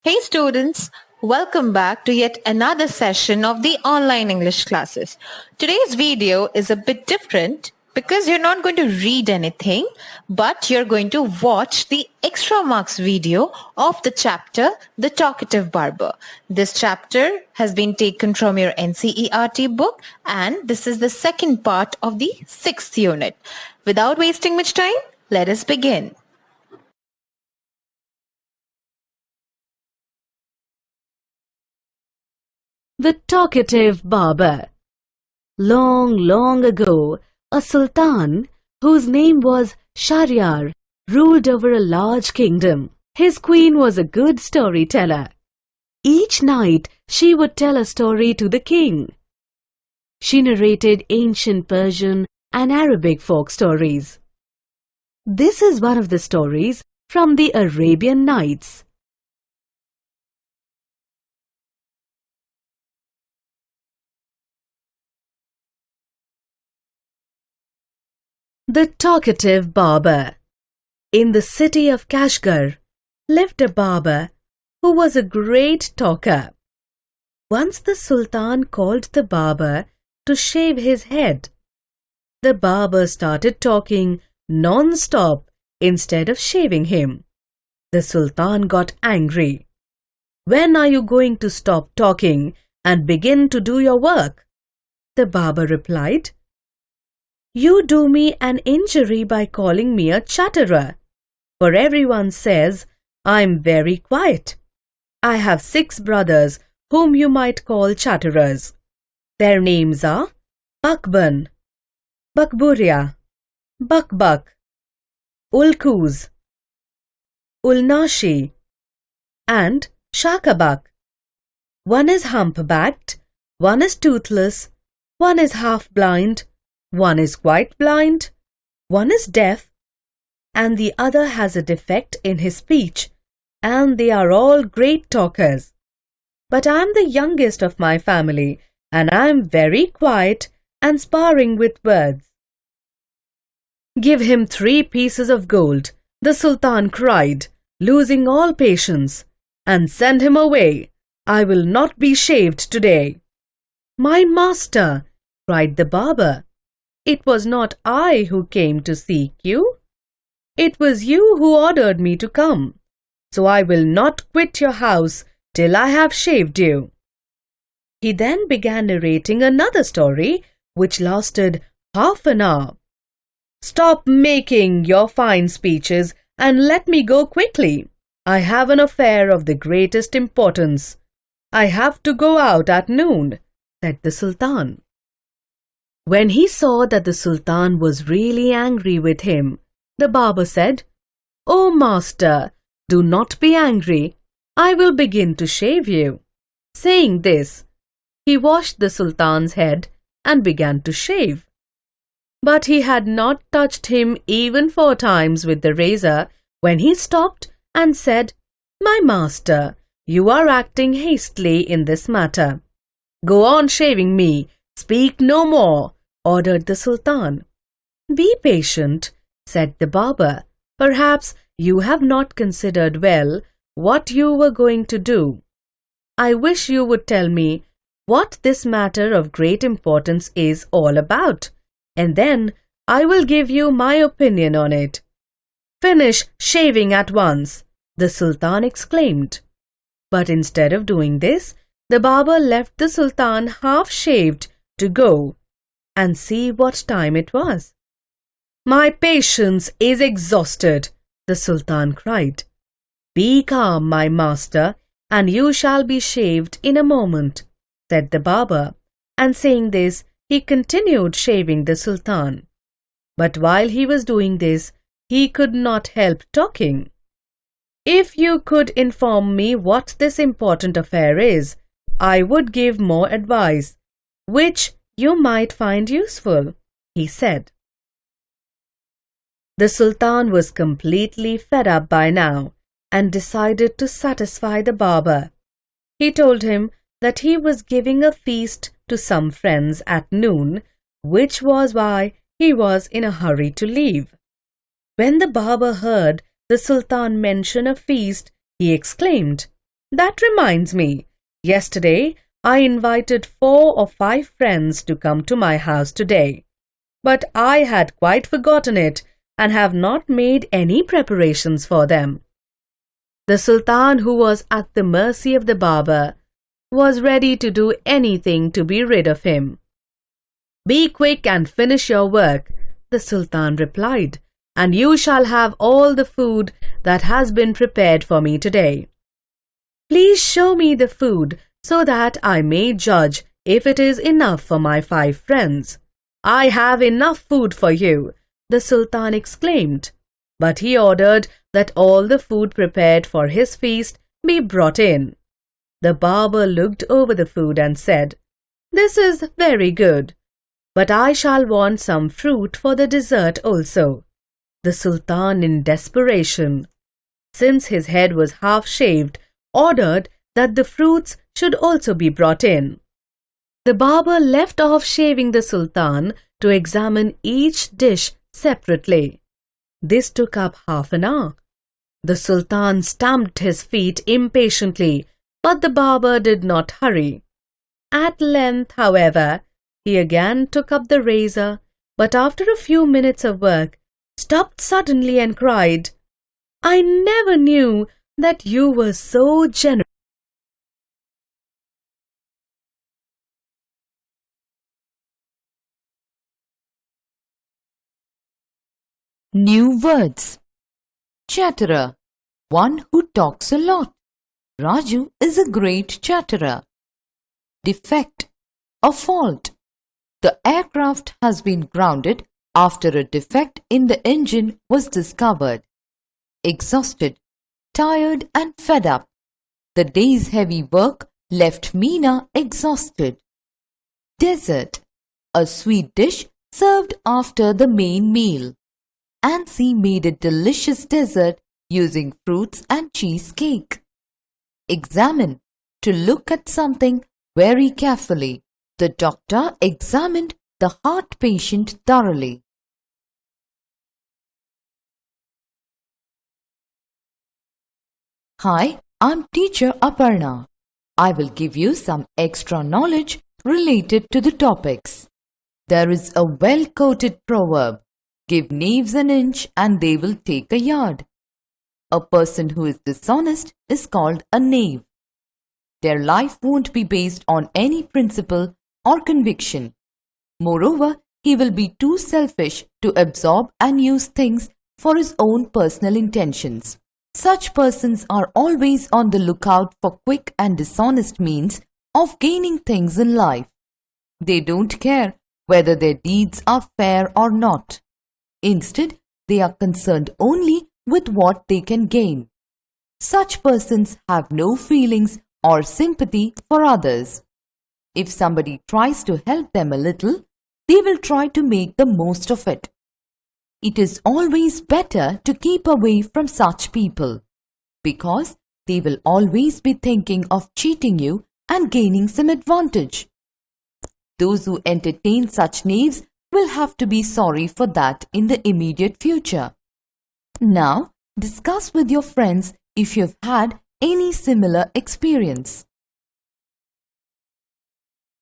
Hey students, welcome back to yet another session of the online English classes. Today's video is a bit different because you're not going to read anything, but you're going to watch the Extramarks video of the chapter The Talkative Barber. This chapter has been taken from your NCERT book, and this is the second part of the 6th unit. Without wasting much time, let us begin. The Talkative Barber. Long, long ago, a sultan, whose name was Shahryar, ruled over a large kingdom. His queen was a good storyteller. Each night, she would tell a story to the king. She narrated ancient Persian and Arabic folk stories. This is one of the stories from the Arabian Nights. The Talkative Barber. In the city of Kashgar lived a barber who was a great talker. Once the Sultan called the barber to shave his head. The barber started talking non-stop instead of shaving him. The Sultan got angry. "When are you going to stop talking and begin to do your work?" The barber replied, "You do me an injury by calling me a chatterer, for everyone says I'm very quiet. I have 6 brothers whom you might call chatterers. Their names are Bakban, Bakburia, Bakbak, Ulkuz, Ulnashi, and Shakabak. One is humpbacked, one is toothless, one is half-blind, one is quite blind, one is deaf, and the other has a defect in his speech, and they are all great talkers. But I am the youngest of my family, and I am very quiet and sparring with words." "Give him 3 pieces of gold," the Sultan cried, losing all patience, "and send him away. I will not be shaved today." "My master," cried the barber, "it was not I who came to seek you. It was you who ordered me to come. So I will not quit your house till I have shaved you." He then began narrating another story which lasted half an hour. "Stop making your fine speeches and let me go quickly. I have an affair of the greatest importance. I have to go out at noon," said the Sultan. When he saw that the Sultan was really angry with him, the barber said, "Oh master, do not be angry. I will begin to shave you." Saying this, he washed the Sultan's head and began to shave. But he had not touched him even 4 times with the razor when he stopped and said, "My master, you are acting hastily in this matter. Go on shaving me. Speak no more," ordered the Sultan. "Be patient," said the barber. "Perhaps you have not considered well what you were going to do. I wish you would tell me what this matter of great importance is all about, and then I will give you my opinion on it." "Finish shaving at once," the Sultan exclaimed. But instead of doing this, the barber left the Sultan half-shaved to go and see what time it was. "My patience is exhausted," the Sultan cried. "Be calm, my master, and you shall be shaved in a moment," said the barber, and saying this, he continued shaving the Sultan. But while he was doing this, he could not help talking. "If you could inform me what this important affair is, I would give more advice, which you might find useful," he said. The Sultan was completely fed up by now and decided to satisfy the barber. He told him that he was giving a feast to some friends at noon, which was why he was in a hurry to leave. When the barber heard the Sultan mention a feast, he exclaimed, That reminds me, yesterday I invited 4 or 5 friends to come to my house today. But I had quite forgotten it and have not made any preparations for them. The Sultan, who was at the mercy of the barber, was ready to do anything to be rid of him. "Be quick and finish your work," the Sultan replied, "and you shall have all the food that has been prepared for me today. Please show me the food so that I may judge if it is enough for my 5 friends." "I have enough food for you," the Sultan exclaimed, but he ordered that all the food prepared for his feast be brought in. The barber looked over the food and said, "This is very good, but I shall want some fruit for the dessert also." The Sultan, in desperation, since his head was half shaved, ordered that the fruits should also be brought in. The barber left off shaving the Sultan to examine each dish separately. This took up half an hour. The Sultan stamped his feet impatiently, but the barber did not hurry. At length, however, he again took up the razor, but after a few minutes of work, stopped suddenly and cried, "I never knew that you were so generous." New words. Chatterer, one who talks a lot. Raju is a great chatterer. Defect, a fault. The aircraft has been grounded after a defect in the engine was discovered. Exhausted, tired and fed up. The day's heavy work left Meena exhausted. Dessert, a sweet dish served after the main meal. Ansi made a delicious dessert using fruits and cheesecake. Examine, to look at something very carefully. The doctor examined the heart patient thoroughly. Hi, I'm teacher Aparna. I will give you some extra knowledge related to the topics. There is a well-quoted proverb, "Give knaves an inch and they will take a yard." A person who is dishonest is called a knave. Their life won't be based on any principle or conviction. Moreover, he will be too selfish to absorb and use things for his own personal intentions. Such persons are always on the lookout for quick and dishonest means of gaining things in life. They don't care whether their deeds are fair or not. Instead, they are concerned only with what they can gain. Such persons have no feelings or sympathy for others. If somebody tries to help them a little, they will try to make the most of it. It is always better to keep away from such people, because they will always be thinking of cheating you and gaining some advantage. Those who entertain such knaves will have to be sorry for that in the immediate future. Now, discuss with your friends if you've had any similar experience.